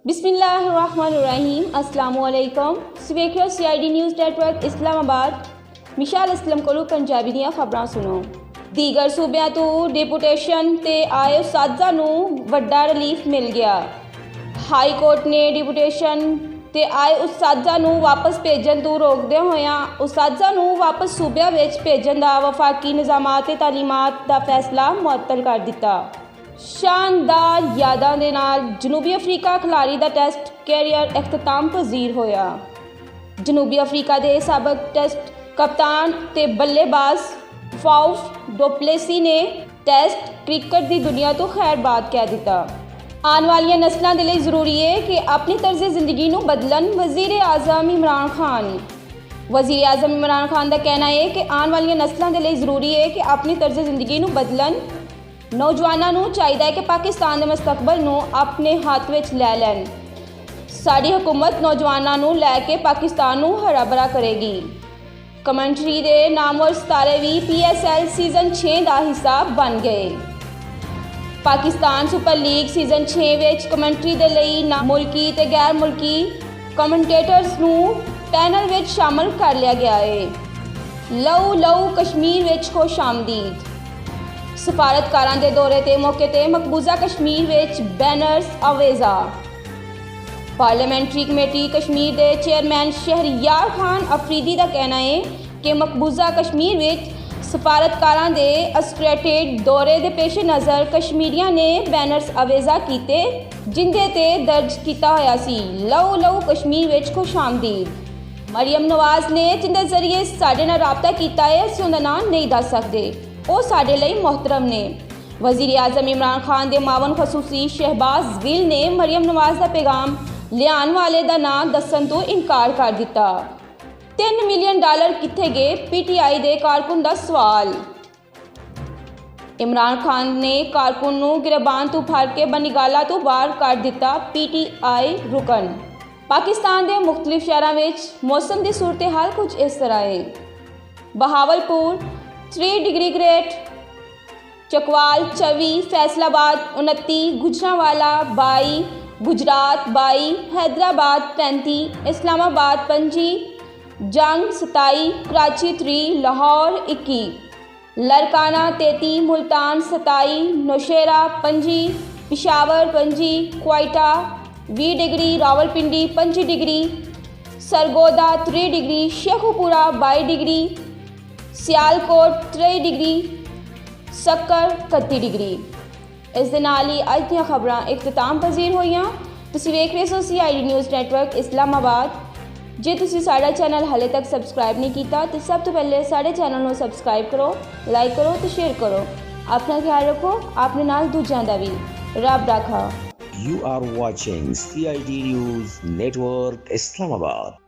बिस्मिल्लाहिर्रहमानिर्रहीम। अस्सलामुअलैकुम। सवेखियो CID news network Islamabad. मिशाल इस्लाम कोलू पंजाबी दियां खबरां सुनो। दीगर सूबियां तो डिपुटेशन ते आए उसातज़ा नू वड्डा रिलीफ मिल गया। हाई कोर्ट ने डिपुटेशन ते आए उसातज़ा नू वापस भेजण तो रोकदे होया उसातज़ा नू वापस सूबिया विच भेजण दा वफाकी निज़ामात ते तालीमात दा फैसला मुअत्तल कर दिता। शानदार यादां दे नाल जनूबी अफ्रीका खिलाड़ी दा टेस्ट कैरियर इख्तिताम पजीर होया। जनूबी अफ्रीका दे सबक टेस्ट कप्तान ते बल्लेबाज फाफ डु प्लेसी ने टेस्ट क्रिकेट दी दुनिया तो खैरबाद कह दिता। आने वाली नस्लों के लिए जरूरी है कि अपनी तर्ज जिंदगी नू बदलन। वज़ीर आज़म इमरान खान का कहना है कि आने वाली नस्लों के लिए जरूरी है कि अपनी तर्ज जिंदगी नू बदलन। नौजवानों नू चाहिए कि पाकिस्तान के मुस्तकबल नू अपने हाथ में लै लैन। साड़ी हुकूमत नौजवानों नू लैके पाकिस्तान नू हरा भरा करेगी। कमेंट्री के नामवर सितारे भी PSL सीजन 6 का हिस्सा बन गए। पाकिस्तान सुपर लीग सीजन 6 विच कमेंट्री के लिए ना मुल्की ते गैर मुल्की कमेंटेटर्स नू पैनल विच शामिल कर लिया गया है। लऊ लऊ कश्मीर विच खुश आमदीद। सफारतकारां दे दौरे ते मौके ते मकबूजा कश्मीर विच बैनर्स अवेजा। पार्लियामेंट्री कमेटी कश्मीर के चेयरमैन शहरियार खान अफरीदी का कहना है कि मकबूजा कश्मीर विच सफारतकारां दे अस्क्रेटेड दौरे के पेश नज़र कश्मीरियों ने बैनर्स अवेजा किए जिंदे ते दर्ज किया होया सी लऊ लऊ कश्मीर विच खुश आमदीद। मरियम नवाज ने जिंदे जरिए साडे नाल राबता किया है, असीं उहदा नाम नहीं दस सकते, वो साडे लई मोहतरम ने। वज़ीर आज़म इमरान खान के मावन खसूसी शहबाज गिल ने मरियम नवाज का पैगाम लियान वाले का नाम दसन तो इनकार कर दिता। $3 मिलियन कित्थे गए? PTI के कारकुन का सवाल। इमरान खान ने कारकुन नू गिरबान तो फड़ के बनिगाला तो बाहर कर दिता। PTI रुकन। पाकिस्तान के मुख्तलिफ शहरों में मौसम की सूरत हाल कुछ इस तरह है। Bahawalpur 3 degree grade, Chakwal 24, Faisalabad 29, Gujranwala 22, Gujrat 22, Hyderabad 35, Islamabad 25, Jhang 27, Karachi 3, Lahore 21, Larkana 33, Multan 27, Nowshera 25, Peshawar 25, Quetta 20 degree, Rawalpindi 25 degree, Sargodha 3 degree, Sheikhupura 22 degree, Sialkot 23 degree, Sukkur 31 degree. इस दे नाल ही अज दी खबरां इख्तिताम पजीर होईयां। तुसीं वेख रहे हो CID न्यूज़ नैटवर्क इस्लामाबाद। जे तुसीं साडा चैनल हाले तक सबसक्राइब नहीं किया तो सब तो पहले साडे चैनल नूं सबसक्राइब करो, लाइक करो तो शेयर करो। अपना ख्याल रखो, अपने नाल दूजियां दा भी। रब राखा। You are watching CID News Network Islamabad.